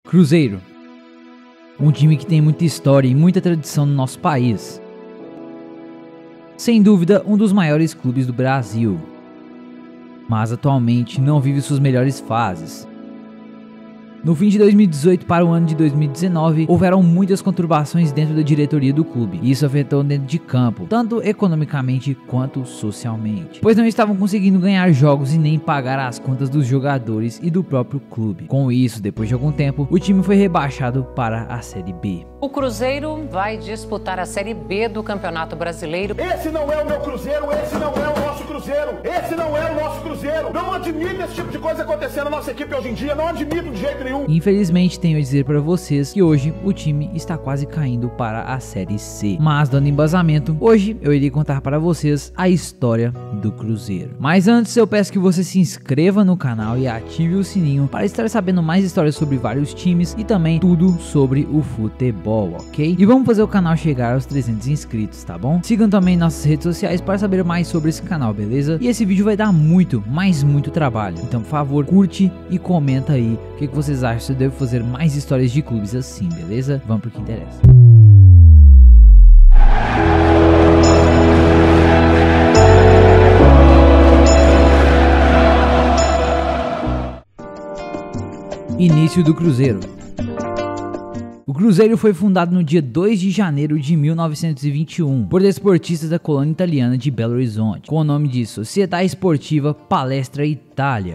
Cruzeiro, um time que tem muita história e muita tradição no nosso país. Sem dúvida, um dos maiores clubes do Brasil, mas atualmente não vive suas melhores fases. No fim de 2018 para o ano de 2019, houveram muitas conturbações dentro da diretoria do clube, e isso afetou dentro de campo, tanto economicamente quanto socialmente, pois não estavam conseguindo ganhar jogos e nem pagar as contas dos jogadores e do próprio clube. Com isso, depois de algum tempo, o time foi rebaixado para a Série B. O Cruzeiro vai disputar a Série B do Campeonato Brasileiro. Esse não é o meu Cruzeiro, esse não é o nosso Cruzeiro, esse não é o nosso Cruzeiro. Não admito esse tipo de coisa acontecer na nossa equipe hoje em dia, não admito de jeito nenhum. Infelizmente, tenho a dizer para vocês que hoje o time está quase caindo para a Série C. Mas, dando embasamento, hoje eu irei contar para vocês a história do Cruzeiro. Mas antes, eu peço que você se inscreva no canal e ative o sininho para estar sabendo mais histórias sobre vários times e também tudo sobre o futebol, ok? E vamos fazer o canal chegar aos 300 inscritos, tá bom? Sigam também nossas redes sociais para saber mais sobre esse canal, beleza? E esse vídeo vai dar muito, mas muito trabalho. Então, por favor, curte e comenta aí o que vocês acham se eu devo fazer mais histórias de clubes assim, beleza? Vamos pro que interessa. Início do Cruzeiro. O Cruzeiro foi fundado no dia 2 de janeiro de 1921 por desportistas da colônia italiana de Belo Horizonte, com o nome de Società Sportiva Palestra Itália.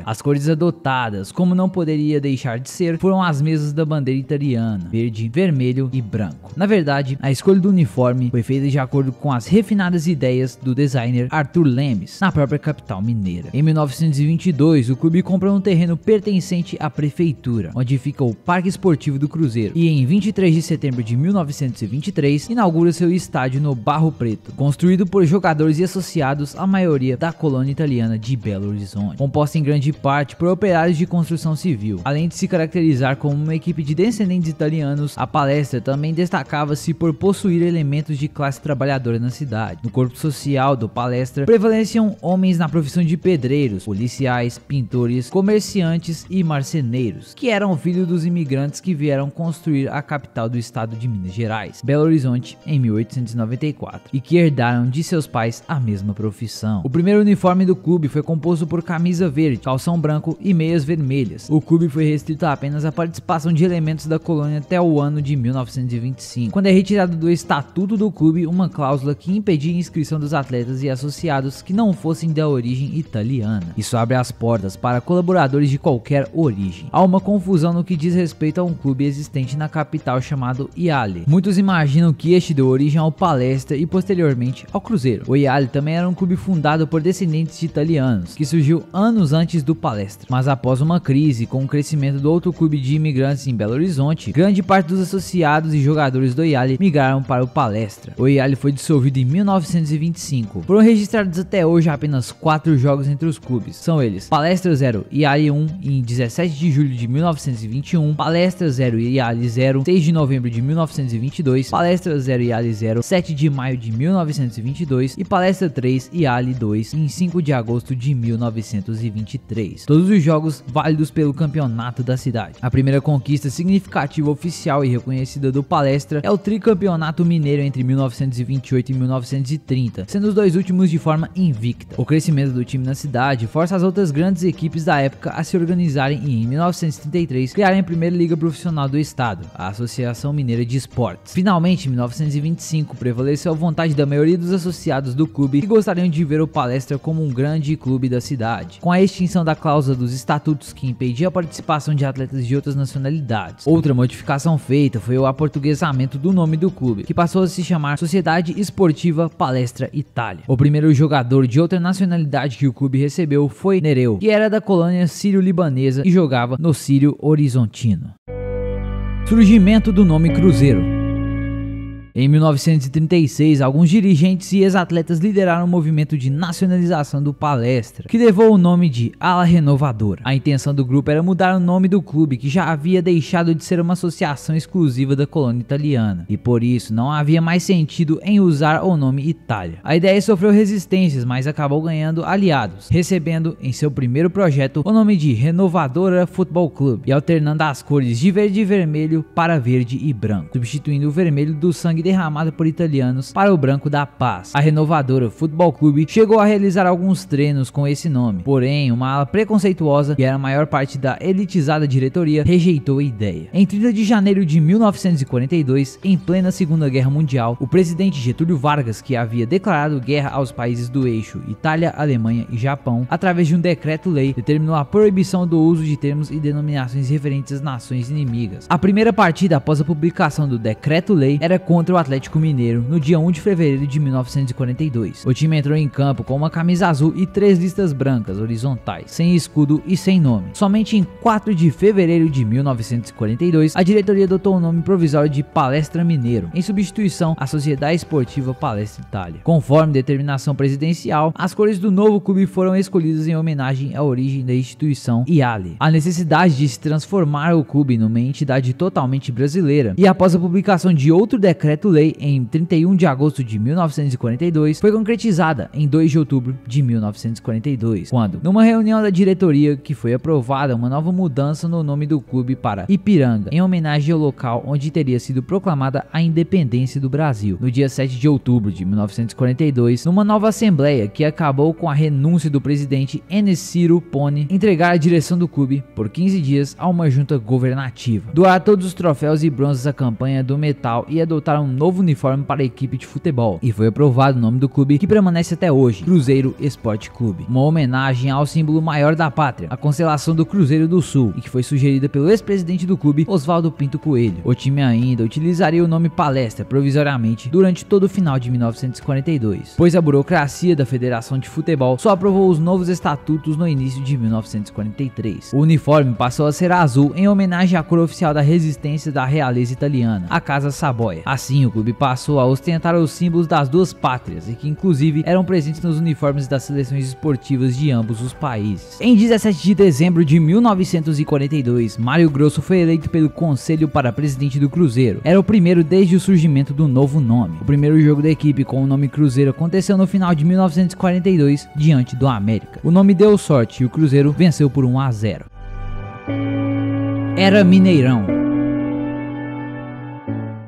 As cores adotadas, como não poderia deixar de ser, foram as mesmas da bandeira italiana: verde, vermelho e branco. Na verdade, a escolha do uniforme foi feita de acordo com as refinadas ideias do designer Arthur Lemes, na própria capital mineira. Em 1922, o clube comprou um terreno pertencente à prefeitura, onde fica o Parque Esportivo do Cruzeiro, e em 23 de setembro de 1923, inaugura seu estádio no Barro Preto, construído por jogadores e associados, a maioria da colônia italiana de Belo Horizonte, composta em grande parte por operários de construção civil. Além de se caracterizar como uma equipe de descendentes italianos, a Palestra também destacava-se por possuir elementos de classe trabalhadora na cidade. No corpo social do Palestra prevaleciam homens na profissão de pedreiros, policiais, pintores, comerciantes e marceneiros, que eram filhos dos imigrantes que vieram construir a capital do estado de Minas Gerais, Belo Horizonte, em 1894, e que herdaram de seus pais a mesma profissão. O primeiro uniforme do clube foi composto por camisa verde, calção branco e meias vermelhas. O clube foi restrito apenas à participação de elementos da colônia até o ano de 1925, quando é retirado do estatuto do clube uma cláusula que impedia a inscrição dos atletas e associados que não fossem da origem italiana. Isso abre as portas para colaboradores de qualquer origem. Há uma confusão no que diz respeito a um clube existente na capital chamado IALE. Muitos imaginam que este deu origem ao Palestra e posteriormente ao Cruzeiro. O IALE também era um clube fundado por descendentes de italianos, que surgiu anos antes do Palestra, mas após uma crise com o crescimento do outro clube de imigrantes em Belo Horizonte, grande parte dos associados e jogadores do IALE migraram para o Palestra. O IALE foi dissolvido em 1925. Foram registrados até hoje apenas 4 jogos entre os clubes. São eles: Palestra 0, IALE 1 em 17 de julho de 1921, Palestra 0 e IALE 0, 6 de novembro de 1922, Palestra 0 e IALE 0, 7 de maio de 1922 e Palestra 3 e IALE 2 em 5 de agosto de 1923. Todos os jogos válidos pelo campeonato da cidade. A primeira conquista significativa oficial e reconhecida do Palestra é o tricampeonato mineiro entre 1928 e 1930, sendo os dois últimos de forma invicta. O crescimento do time na cidade força as outras grandes equipes da época a se organizarem e, em 1933, criarem a primeira liga profissional do estado, a Associação Mineira de Esportes. Finalmente, em 1925, prevaleceu a vontade da maioria dos associados do clube que gostariam de ver o Palestra como um grande clube da cidade, com a extinção da cláusula dos estatutos que impedia a participação de atletas de outras nacionalidades. Outra modificação feita foi o aportuguesamento do nome do clube, que passou a se chamar Sociedade Esportiva Palestra Itália. O primeiro jogador de outra nacionalidade que o clube recebeu foi Nereu, que era da colônia sírio-libanesa e jogava no Sírio Horizontino. Surgimento do nome Cruzeiro. Em 1936, alguns dirigentes e ex-atletas lideraram um movimento de nacionalização do Palestra, que levou o nome de Ala Renovadora. A intenção do grupo era mudar o nome do clube, que já havia deixado de ser uma associação exclusiva da colônia italiana, e por isso não havia mais sentido em usar o nome Itália. A ideia sofreu resistências, mas acabou ganhando aliados, recebendo em seu primeiro projeto o nome de Renovadora Futebol Clube, e alternando as cores de verde e vermelho para verde e branco, substituindo o vermelho do sangue derramado por italianos para o branco da paz. A Renovadora Futebol Clube chegou a realizar alguns treinos com esse nome, porém uma ala preconceituosa, que era a maior parte da elitizada diretoria, rejeitou a ideia. Em 30 de janeiro de 1942, em plena Segunda Guerra Mundial, o presidente Getúlio Vargas, que havia declarado guerra aos países do eixo Itália, Alemanha e Japão, através de um decreto-lei, determinou a proibição do uso de termos e denominações referentes às nações inimigas. A primeira partida após a publicação do decreto-lei era contra o Atlético Mineiro, no dia 1 de fevereiro de 1942. O time entrou em campo com uma camisa azul e 3 listas brancas horizontais, sem escudo e sem nome. Somente em 4 de fevereiro de 1942, a diretoria adotou o nome provisório de Palestra Mineiro, em substituição à Sociedade Esportiva Palestra Itália. Conforme determinação presidencial, as cores do novo clube foram escolhidas em homenagem à origem da instituição IALE, a necessidade de se transformar o clube numa entidade totalmente brasileira, e após a publicação de outro decreto-lei em 31 de agosto de 1942, foi concretizada em 2 de outubro de 1942, quando, numa reunião da diretoria, que foi aprovada uma nova mudança no nome do clube para Ipiranga, em homenagem ao local onde teria sido proclamada a independência do Brasil. No dia 7 de outubro de 1942, numa nova assembleia que acabou com a renúncia do presidente Enesciro Pone, entregar a direção do clube por 15 dias a uma junta governativa, doar todos os troféus e bronzes à campanha do metal e adotar um novo uniforme para a equipe de futebol, e foi aprovado o nome do clube, que permanece até hoje, Cruzeiro Esporte Clube, uma homenagem ao símbolo maior da pátria, a constelação do Cruzeiro do Sul, e que foi sugerida pelo ex-presidente do clube, Oswaldo Pinto Coelho. O time ainda utilizaria o nome Palestra provisoriamente durante todo o final de 1942, pois a burocracia da Federação de Futebol só aprovou os novos estatutos no início de 1943. O uniforme passou a ser azul em homenagem à cor oficial da resistência da realeza italiana, a Casa Saboia. Assim, o clube passou a ostentar os símbolos das duas pátrias, e que inclusive eram presentes nos uniformes das seleções esportivas de ambos os países. Em 17 de dezembro de 1942, Mário Grosso foi eleito pelo Conselho para presidente do Cruzeiro. Era o primeiro desde o surgimento do novo nome. O primeiro jogo da equipe com o nome Cruzeiro aconteceu no final de 1942, diante do América. O nome deu sorte e o Cruzeiro venceu por 1-0. Era Mineirão.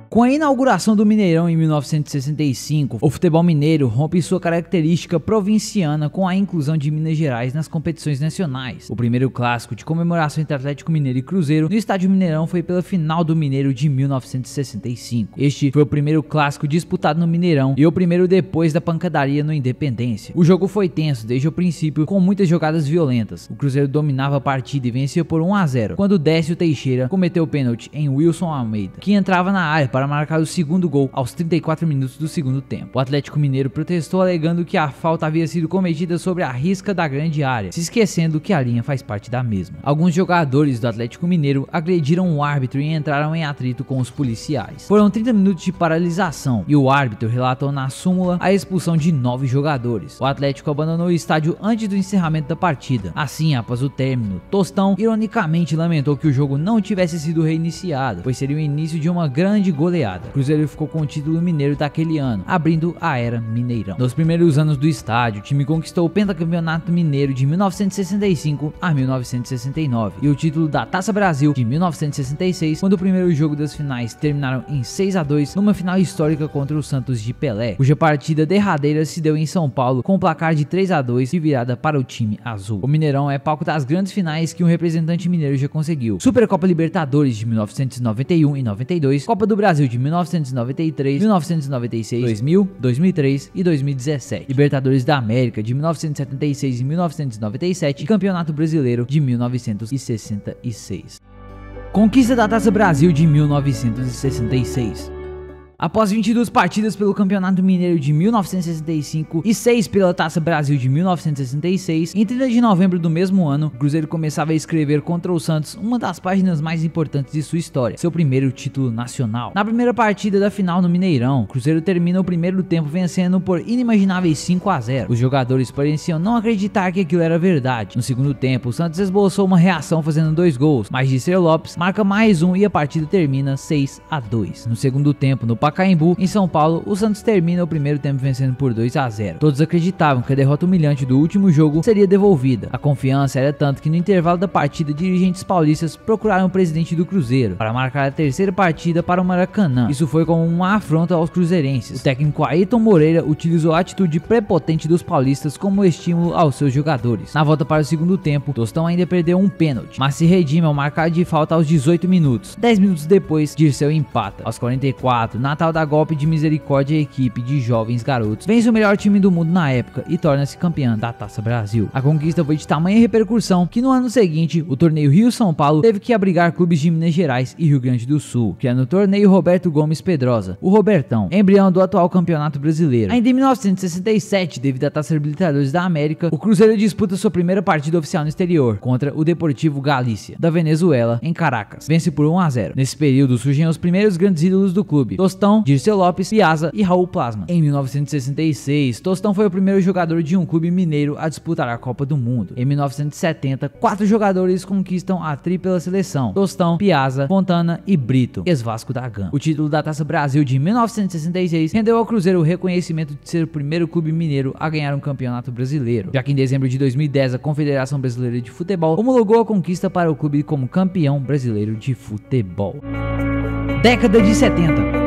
Com a inauguração do Mineirão em 1965, o futebol mineiro rompe sua característica provinciana com a inclusão de Minas Gerais nas competições nacionais. O primeiro clássico de comemoração entre Atlético Mineiro e Cruzeiro no estádio Mineirão foi pela final do Mineiro de 1965. Este foi o primeiro clássico disputado no Mineirão e o primeiro depois da pancadaria no Independência. O jogo foi tenso desde o princípio, com muitas jogadas violentas. O Cruzeiro dominava a partida e vencia por 1-0, quando Décio Teixeira cometeu o pênalti em Wilson Almeida, que entrava na área para marcar o segundo gol aos 34 minutos do segundo tempo. O Atlético Mineiro protestou alegando que a falta havia sido cometida sobre a risca da grande área, se esquecendo que a linha faz parte da mesma. Alguns jogadores do Atlético Mineiro agrediram o árbitro e entraram em atrito com os policiais. Foram 30 minutos de paralisação e o árbitro relatou na súmula a expulsão de 9 jogadores. O Atlético abandonou o estádio antes do encerramento da partida. Assim, após o término, Tostão ironicamente lamentou que o jogo não tivesse sido reiniciado, pois seria o início de uma grande goleada. O Cruzeiro ficou com o título mineiro daquele ano, abrindo a era Mineirão. Nos primeiros anos do estádio, o time conquistou o pentacampeonato mineiro de 1965 a 1969 e o título da Taça Brasil de 1966, quando o primeiro jogo das finais terminaram em 6-2 numa final histórica contra o Santos de Pelé, cuja partida derradeira se deu em São Paulo com um placar de 3-2 de virada para o time azul. O Mineirão é palco das grandes finais que um representante mineiro já conseguiu: Supercopa Libertadores de 1991 e 92, Copa do Brasil de 1993, 1996, 2000, 2003 e 2017, Libertadores da América de 1976 e 1997 e Campeonato Brasileiro de 1966. Conquista da Taça Brasil de 1966. Após 22 partidas pelo Campeonato Mineiro de 1965 e 6 pela Taça Brasil de 1966, em 30 de novembro do mesmo ano, o Cruzeiro começava a escrever contra o Santos uma das páginas mais importantes de sua história, seu primeiro título nacional. Na primeira partida da final no Mineirão, o Cruzeiro termina o primeiro tempo vencendo por inimagináveis 5-0. Os jogadores pareciam não acreditar que aquilo era verdade. No segundo tempo, o Santos esboçou uma reação fazendo 2 gols, mas Dícer Lopes marca mais um e a partida termina 6-2. No segundo tempo, no Pacaembu, em São Paulo, o Santos termina o primeiro tempo vencendo por 2-0. Todos acreditavam que a derrota humilhante do último jogo seria devolvida. A confiança era tanto que no intervalo da partida, dirigentes paulistas procuraram o presidente do Cruzeiro para marcar a terceira partida para o Maracanã. Isso foi como uma afronta aos cruzeirenses. O técnico Ayrton Moreira utilizou a atitude prepotente dos paulistas como estímulo aos seus jogadores. Na volta para o segundo tempo, Tostão ainda perdeu um pênalti, mas se redime ao marcar de falta aos 18 minutos. 10 minutos depois, Dirceu empata. Aos 44, Natal dá golpe de misericórdia à equipe de jovens garotos, vence o melhor time do mundo na época e torna-se campeã da Taça Brasil. A conquista foi de tamanha repercussão que no ano seguinte, o torneio Rio-São Paulo teve que abrigar clubes de Minas Gerais e Rio Grande do Sul, criando o torneio Roberto Gomes Pedrosa, o Robertão, embrião do atual Campeonato Brasileiro. Ainda em 1967, devido à Taça Libertadores da América, o Cruzeiro disputa sua primeira partida oficial no exterior, contra o Deportivo Galícia, da Venezuela, em Caracas. Vence por 1-0. Nesse período surgem os primeiros grandes ídolos do clube: Tostão, Dícer Lopes, Piazza e Raul Plasma. Em 1966, Tostão foi o primeiro jogador de um clube mineiro a disputar a Copa do Mundo. Em 1970, 4 jogadores conquistam a tríplice seleção: Tostão, Piazza, Fontana e Brito, ex-Vasco da Gama. O título da Taça Brasil de 1966 rendeu ao Cruzeiro o reconhecimento de ser o primeiro clube mineiro a ganhar um campeonato brasileiro, já que em dezembro de 2010 a Confederação Brasileira de Futebol homologou a conquista para o clube como campeão brasileiro de futebol. Década de 70.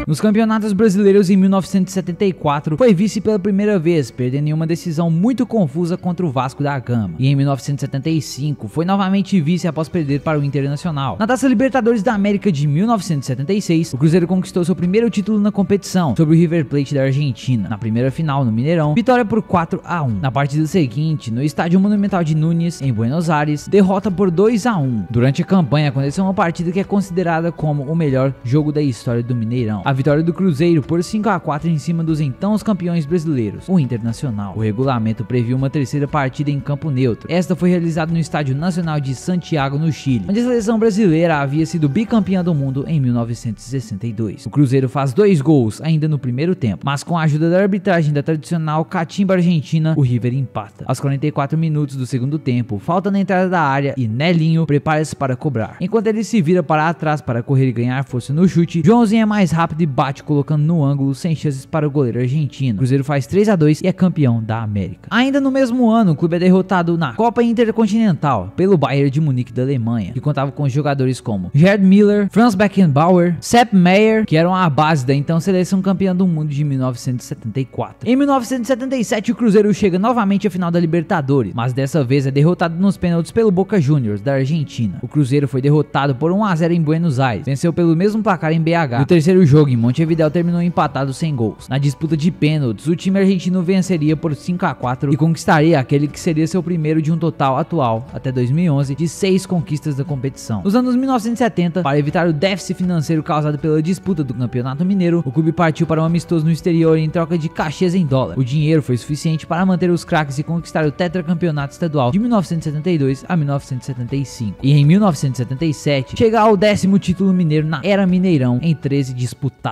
Nos campeonatos brasileiros em 1974, foi vice pela primeira vez, perdendo em uma decisão muito confusa contra o Vasco da Gama. E em 1975, foi novamente vice após perder para o Internacional. Na Taça Libertadores da América de 1976, o Cruzeiro conquistou seu primeiro título na competição, sobre o River Plate da Argentina. Na primeira final, no Mineirão, vitória por 4-1. Na partida seguinte, no Estádio Monumental de Núñez, em Buenos Aires, derrota por 2-1. Durante a campanha, aconteceu uma partida que é considerada como o melhor jogo da história do Mineirão. A vitória do Cruzeiro por 5-4 em cima dos então os campeões brasileiros, o Internacional. O regulamento previu uma terceira partida em campo neutro. Esta foi realizada no Estádio Nacional de Santiago, no Chile, onde a seleção brasileira havia sido bicampeã do mundo em 1962. O Cruzeiro faz 2 gols ainda no primeiro tempo, mas com a ajuda da arbitragem da tradicional catimba argentina, o River empata. Aos 44 minutos do segundo tempo, falta na entrada da área e Nelinho prepara-se para cobrar. Enquanto ele se vira para trás para correr e ganhar força no chute, Joãozinho é mais rápido e bate colocando no ângulo sem chances para o goleiro argentino. O Cruzeiro faz 3-2 e é campeão da América. Ainda no mesmo ano, o clube é derrotado na Copa Intercontinental pelo Bayern de Munique da Alemanha, que contava com jogadores como Gerd Müller, Franz Beckenbauer, Sepp Maier, que eram a base da então seleção campeã do mundo de 1974. Em 1977, o Cruzeiro chega novamente à final da Libertadores, mas dessa vez é derrotado nos pênaltis pelo Boca Juniors da Argentina. O Cruzeiro foi derrotado por 1-0 em Buenos Aires, venceu pelo mesmo placar em BH. No terceiro jogo, em Montevideo, terminou empatado sem gols. Na disputa de pênaltis, o time argentino venceria por 5-4 e conquistaria aquele que seria seu primeiro de um total atual, até 2011, de 6 conquistas da competição. Nos anos 1970, para evitar o déficit financeiro causado pela disputa do Campeonato Mineiro, o clube partiu para um amistoso no exterior em troca de cachês em dólar. O dinheiro foi suficiente para manter os craques e conquistar o tetracampeonato estadual de 1972 a 1975. E em 1977, chega ao 10º título mineiro na era Mineirão, em 13 disputados.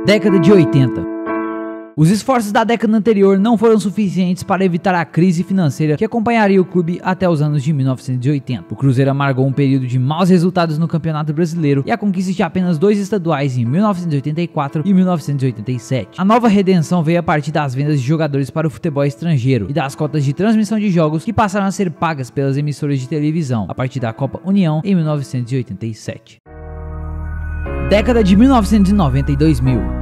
Década de 80. Os esforços da década anterior não foram suficientes para evitar a crise financeira que acompanharia o clube até os anos de 1980. O Cruzeiro amargou um período de maus resultados no Campeonato Brasileiro e a conquista de apenas 2 estaduais em 1984 e 1987. A nova redenção veio a partir das vendas de jogadores para o futebol estrangeiro e das cotas de transmissão de jogos que passaram a ser pagas pelas emissoras de televisão a partir da Copa União em 1987. Década de 1990 e 2000.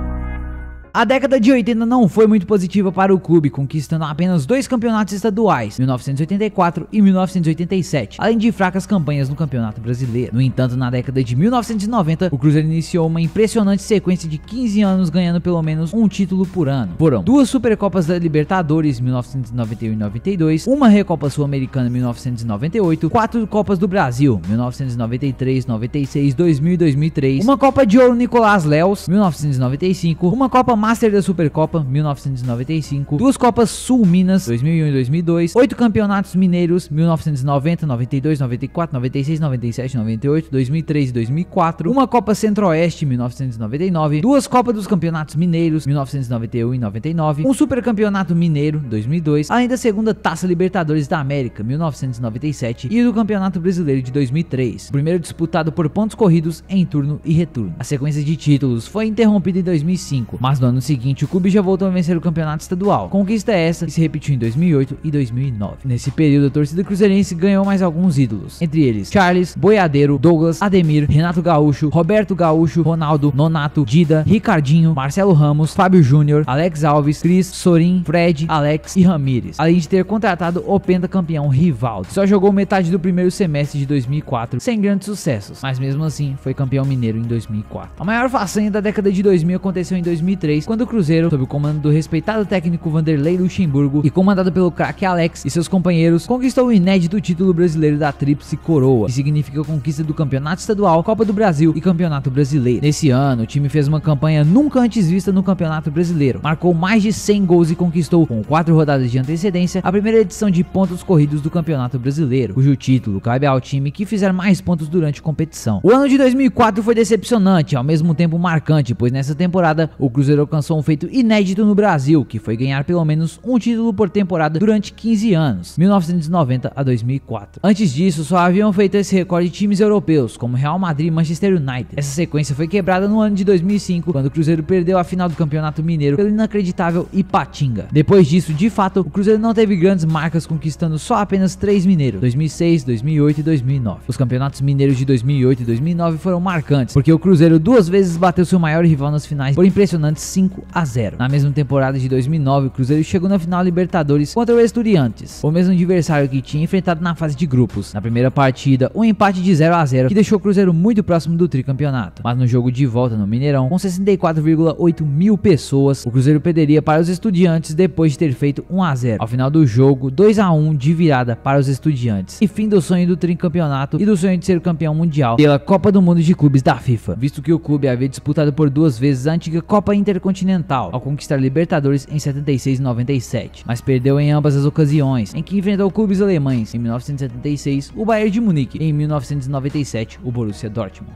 A década de 80 não foi muito positiva para o clube, conquistando apenas 2 campeonatos estaduais, 1984 e 1987, além de fracas campanhas no Campeonato Brasileiro. No entanto, na década de 1990, o Cruzeiro iniciou uma impressionante sequência de 15 anos ganhando pelo menos um título por ano. Foram 2 Supercopas da Libertadores, 1991 e 92, uma Recopa Sul-Americana, 1998, 4 Copas do Brasil, 1993, 96, 2000 e 2003, uma Copa de Ouro Nicolás Léus, 1995, uma Copa Master da Supercopa, 1995, 2 Copas Sul Minas, 2001 e 2002, 8 Campeonatos Mineiros, 1990, 92, 94, 96, 97, 98, 2003 e 2004, uma Copa Centro-Oeste, 1999, 2 Copas dos Campeonatos Mineiros, 1991 e 99, um Supercampeonato Mineiro, 2002, além da segunda Taça Libertadores da América, 1997, e do Campeonato Brasileiro de 2003, o primeiro disputado por pontos corridos em turno e retorno. A sequência de títulos foi interrompida em 2005, mas no ano seguinte o clube já voltou a vencer o campeonato estadual, conquista essa que se repetiu em 2008 e 2009. Nesse período a torcida cruzeirense ganhou mais alguns ídolos, entre eles Charles, Boiadeiro, Douglas, Ademir, Renato Gaúcho, Roberto Gaúcho, Ronaldo, Nonato, Dida, Ricardinho, Marcelo Ramos, Fábio Júnior, Alex Alves, Cris, Sorin, Fred, Alex e Ramírez, além de ter contratado o pentacampeão Rivaldo, que só jogou metade do primeiro semestre de 2004 sem grandes sucessos, mas mesmo assim foi campeão mineiro em 2004. A maior façanha da década de 2000 aconteceu em 2003, quando o Cruzeiro, sob o comando do respeitado técnico Vanderlei Luxemburgo e comandado pelo craque Alex e seus companheiros, conquistou o inédito título brasileiro da Tríplice Coroa, que significa a conquista do Campeonato Estadual, Copa do Brasil e Campeonato Brasileiro. Nesse ano, o time fez uma campanha nunca antes vista no Campeonato Brasileiro, marcou mais de 100 gols e conquistou, com 4 rodadas de antecedência, a primeira edição de pontos corridos do Campeonato Brasileiro, cujo título cabe ao time que fizer mais pontos durante a competição. O ano de 2004 foi decepcionante, ao mesmo tempo marcante, pois nessa temporada o Cruzeiro alcançou um feito inédito no Brasil, que foi ganhar pelo menos um título por temporada durante 15 anos, 1990 a 2004. Antes disso, só haviam feito esse recorde times europeus, como Real Madrid e Manchester United. Essa sequência foi quebrada no ano de 2005, quando o Cruzeiro perdeu a final do Campeonato Mineiro pelo inacreditável Ipatinga. Depois disso, de fato, o Cruzeiro não teve grandes marcas, conquistando só apenas 3 mineiros, 2006, 2008 e 2009. Os campeonatos mineiros de 2008 e 2009 foram marcantes, porque o Cruzeiro 2 vezes bateu seu maior rival nas finais por impressionantes 5-0. Na mesma temporada de 2009, o Cruzeiro chegou na final Libertadores contra o Estudiantes, o mesmo adversário que tinha enfrentado na fase de grupos. Na primeira partida, um empate de 0-0 que deixou o Cruzeiro muito próximo do tricampeonato, mas no jogo de volta no Mineirão, com 64,8 mil pessoas, o Cruzeiro perderia para os Estudiantes depois de ter feito 1-0. Ao final do jogo, 2-1 de virada para os Estudiantes, e fim do sonho do tricampeonato e do sonho de ser campeão mundial pela Copa do Mundo de Clubes da FIFA, visto que o clube havia disputado por 2 vezes a antiga Copa Intercontinental, ao conquistar Libertadores em 76 e 97, mas perdeu em ambas as ocasiões, em que enfrentou clubes alemães, em 1976 o Bayern de Munique e em 1997 o Borussia Dortmund.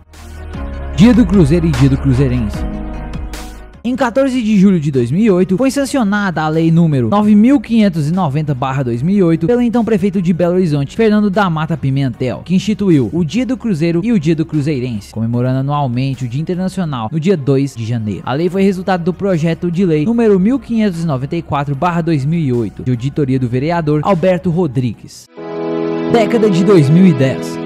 Dia do Cruzeiro e Dia do Cruzeirense. Em 14 de julho de 2008, foi sancionada a Lei número 9.590/2008 pelo então prefeito de Belo Horizonte, Fernando da Mata Pimentel, que instituiu o Dia do Cruzeiro e o Dia do Cruzeirense, comemorando anualmente o Dia Internacional no dia 2 de janeiro. A lei foi resultado do projeto de lei número 1594/2008, de auditoria do vereador Alberto Rodrigues. Década de 2010.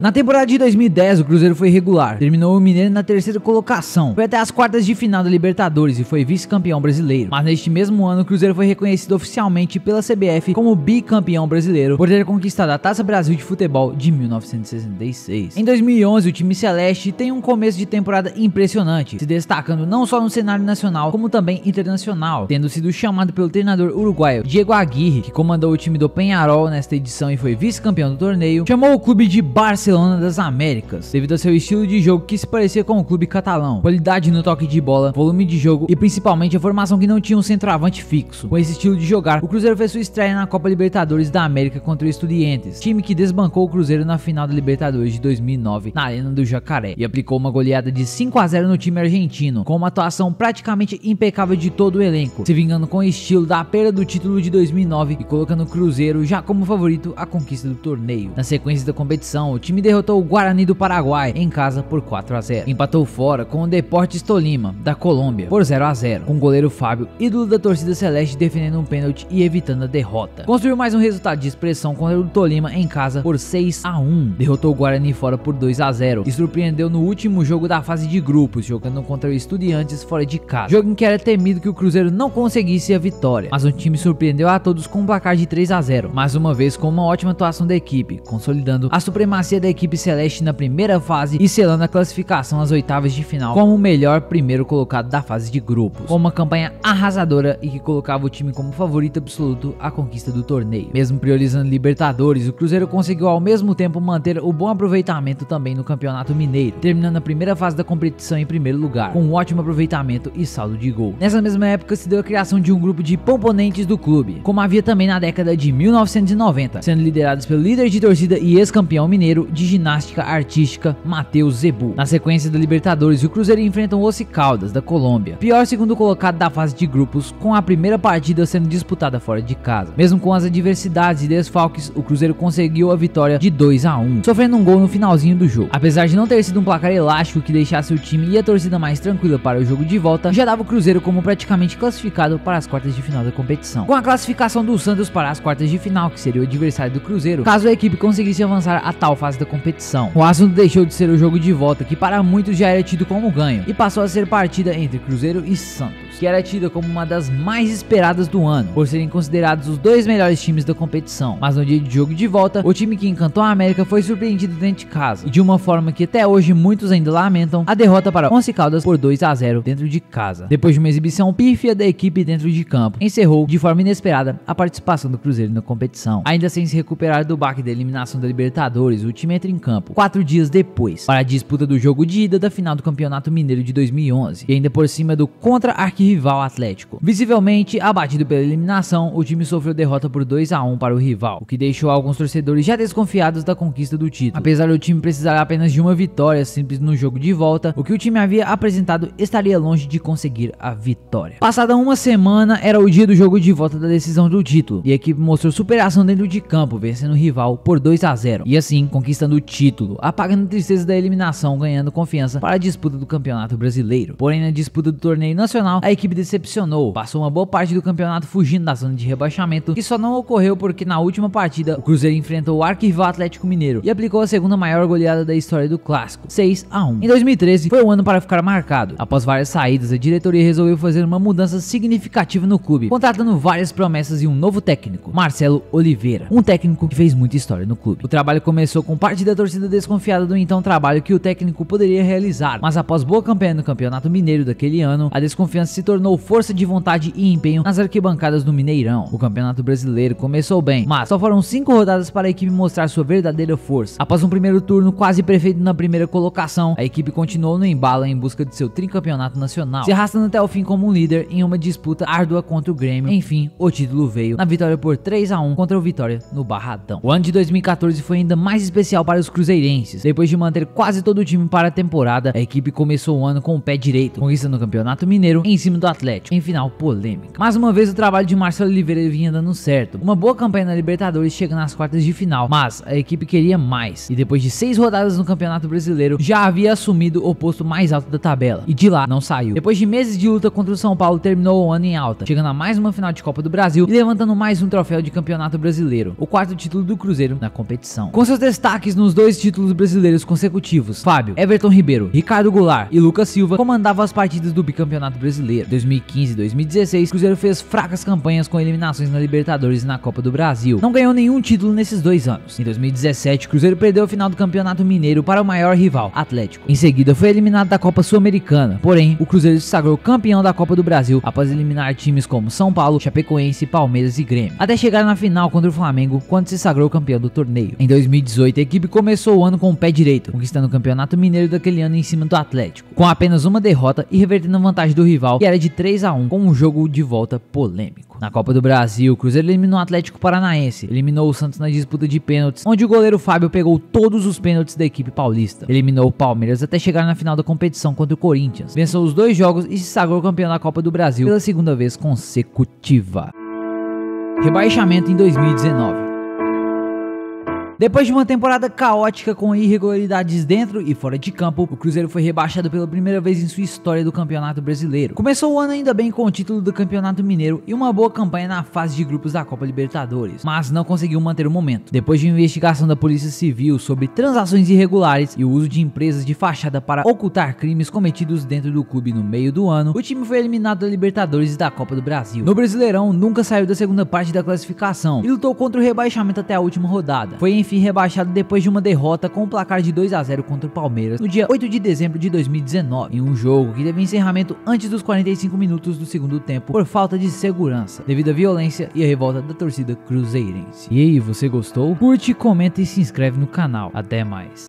Na temporada de 2010, o Cruzeiro foi regular, terminou o Mineiro na 3ª colocação, foi até as quartas de final da Libertadores e foi vice-campeão brasileiro. Mas neste mesmo ano, o Cruzeiro foi reconhecido oficialmente pela CBF como bicampeão brasileiro por ter conquistado a Taça Brasil de Futebol de 1966. Em 2011, o time celeste tem um começo de temporada impressionante, se destacando não só no cenário nacional, como também internacional, tendo sido chamado pelo treinador uruguaio Diego Aguirre, que comandou o time do Peñarol nesta edição e foi vice-campeão do torneio, chamou o clube de Barcelona das Américas, devido a seu estilo de jogo que se parecia com o clube catalão, qualidade no toque de bola, volume de jogo e principalmente a formação que não tinha um centroavante fixo. Com esse estilo de jogar, o Cruzeiro fez sua estreia na Copa Libertadores da América contra o Estudiantes, time que desbancou o Cruzeiro na final da Libertadores de 2009 na Arena do Jacaré, e aplicou uma goleada de 5-0 no time argentino, com uma atuação praticamente impecável de todo o elenco, se vingando com o estilo da perda do título de 2009 e colocando o Cruzeiro já como favorito à conquista do torneio. Na sequência da competição, o time time derrotou o Guarani do Paraguai em casa por 4-0. Empatou fora com o Deportes Tolima da Colômbia por 0-0, com o goleiro Fábio, ídolo da torcida celeste, defendendo um pênalti e evitando a derrota. Construiu mais um resultado de expressão contra o Tolima em casa por 6-1. Derrotou o Guarani fora por 2-0 e surpreendeu no último jogo da fase de grupos, jogando contra o Estudiantes fora de casa. Jogo em que era temido que o Cruzeiro não conseguisse a vitória, mas o time surpreendeu a todos com um placar de 3-0, mais uma vez com uma ótima atuação da equipe, consolidando a supremacia da equipe celeste na primeira fase e selando a classificação às oitavas de final como o melhor primeiro colocado da fase de grupos, com uma campanha arrasadora e que colocava o time como favorito absoluto à conquista do torneio. Mesmo priorizando Libertadores, o Cruzeiro conseguiu ao mesmo tempo manter o bom aproveitamento também no Campeonato Mineiro, terminando a primeira fase da competição em primeiro lugar, com um ótimo aproveitamento e saldo de gol. Nessa mesma época se deu a criação de um grupo de componentes do clube, como havia também na década de 1990, sendo liderados pelo líder de torcida e ex-campeão mineiro de ginástica artística, Matheus Zebu. Na sequência da Libertadores, o Cruzeiro enfrenta o Once Caldas da Colômbia, pior segundo colocado da fase de grupos, com a primeira partida sendo disputada fora de casa. Mesmo com as adversidades e desfalques, o Cruzeiro conseguiu a vitória de 2-1, sofrendo um gol no finalzinho do jogo. Apesar de não ter sido um placar elástico que deixasse o time e a torcida mais tranquila para o jogo de volta, já dava o Cruzeiro como praticamente classificado para as quartas de final da competição. Com a classificação do Santos para as quartas de final, que seria o adversário do Cruzeiro, caso a equipe conseguisse avançar a tal fase da competição, o assunto deixou de ser o jogo de volta, que para muitos já era tido como ganho, e passou a ser partida entre Cruzeiro e Santos, que era tida como uma das mais esperadas do ano, por serem considerados os dois melhores times da competição. Mas no dia de jogo de volta, o time que encantou a América foi surpreendido dentro de casa, e de uma forma que até hoje muitos ainda lamentam, a derrota para Once Caldas por 2-0 dentro de casa. Depois de uma exibição pífia da equipe dentro de campo, encerrou de forma inesperada a participação do Cruzeiro na competição. Ainda sem se recuperar do baque da eliminação da Libertadores, o time entra em campo 4 dias depois para a disputa do jogo de ida da final do Campeonato Mineiro de 2011, e ainda por cima do contra-arquirrival Atlético. Visivelmente abatido pela eliminação, o time sofreu derrota por 2-1 para o rival, o que deixou alguns torcedores já desconfiados da conquista do título. Apesar do time precisar apenas de uma vitória simples no jogo de volta, o que o time havia apresentado estaria longe de conseguir a vitória. Passada uma semana, era o dia do jogo de volta da decisão do título, e a equipe mostrou superação dentro de campo, vencendo o rival por 2-0, e assim conquistando o título, apagando a tristeza da eliminação, ganhando confiança para a disputa do Campeonato Brasileiro. Porém, na disputa do torneio nacional, a equipe decepcionou, passou uma boa parte do campeonato fugindo da zona de rebaixamento, que só não ocorreu porque na última partida o Cruzeiro enfrentou o arquirrival Atlético Mineiro e aplicou a segunda maior goleada da história do clássico, 6-1. Em 2013 foi um ano para ficar marcado. Após várias saídas, a diretoria resolveu fazer uma mudança significativa no clube, contratando várias promessas e um novo técnico, Marcelo Oliveira, um técnico que fez muita história no clube. O trabalho começou com parte da torcida desconfiada do então trabalho que o técnico poderia realizar, mas após boa campanha no Campeonato Mineiro daquele ano, a desconfiança se tornou força de vontade e empenho nas arquibancadas do Mineirão. O Campeonato Brasileiro começou bem, mas só foram 5 rodadas para a equipe mostrar sua verdadeira força. Após um primeiro turno quase perfeito na primeira colocação, a equipe continuou no embalo em busca de seu tricampeonato nacional, se arrastando até o fim como um líder em uma disputa árdua contra o Grêmio. Enfim, o título veio na vitória por 3-1 contra o Vitória no Barradão. O ano de 2014 foi ainda mais especial para os cruzeirenses. Depois de manter quase todo o time para a temporada, a equipe começou o ano com o pé direito, conquistando o Campeonato Mineiro em cima do Atlético, em final polêmica. Mais uma vez o trabalho de Marcelo Oliveira vinha dando certo. Uma boa campanha na Libertadores, chega nas quartas de final, mas a equipe queria mais, e depois de 6 rodadas no Campeonato Brasileiro, já havia assumido o posto mais alto da tabela, e de lá não saiu. Depois de meses de luta contra o São Paulo, terminou o ano em alta, chegando a mais uma final de Copa do Brasil e levantando mais um troféu de Campeonato Brasileiro, o 4º título do Cruzeiro na competição. Com seus destaques nos 2 títulos brasileiros consecutivos, Fábio, Everton Ribeiro, Ricardo Goulart e Lucas Silva comandavam as partidas do bicampeonato brasileiro. 2015 e 2016, Cruzeiro fez fracas campanhas com eliminações na Libertadores e na Copa do Brasil. Não ganhou nenhum título nesses 2 anos. Em 2017, Cruzeiro perdeu a final do Campeonato Mineiro para o maior rival, Atlético. Em seguida, foi eliminado da Copa Sul-Americana. Porém, o Cruzeiro se sagrou campeão da Copa do Brasil após eliminar times como São Paulo, Chapecoense, Palmeiras e Grêmio, até chegar na final contra o Flamengo, quando se sagrou campeão do torneio. Em 2018, a equipe começou o ano com o pé direito, conquistando o Campeonato Mineiro daquele ano em cima do Atlético, com apenas uma derrota e revertendo a vantagem do rival, que era de 3-1, com um jogo de volta polêmico. Na Copa do Brasil, o Cruzeiro eliminou o Atlético Paranaense, eliminou o Santos na disputa de pênaltis, onde o goleiro Fábio pegou todos os pênaltis da equipe paulista, eliminou o Palmeiras até chegar na final da competição contra o Corinthians, venceu os 2 jogos e se sagrou campeão da Copa do Brasil pela 2ª vez consecutiva. Rebaixamento em 2019. Depois de uma temporada caótica com irregularidades dentro e fora de campo, o Cruzeiro foi rebaixado pela primeira vez em sua história do Campeonato Brasileiro. Começou o ano ainda bem com o título do Campeonato Mineiro e uma boa campanha na fase de grupos da Copa Libertadores, mas não conseguiu manter o momento. Depois de uma investigação da Polícia Civil sobre transações irregulares e o uso de empresas de fachada para ocultar crimes cometidos dentro do clube no meio do ano, o time foi eliminado da Libertadores e da Copa do Brasil. No Brasileirão, nunca saiu da segunda parte da classificação e lutou contra o rebaixamento até a última rodada. Foi enfim rebaixado depois de uma derrota com um placar de 2-0 contra o Palmeiras no dia 8 de dezembro de 2019, em um jogo que teve encerramento antes dos 45 minutos do segundo tempo por falta de segurança, devido à violência e à revolta da torcida cruzeirense. E aí, você gostou? Curte, comenta e se inscreve no canal. Até mais.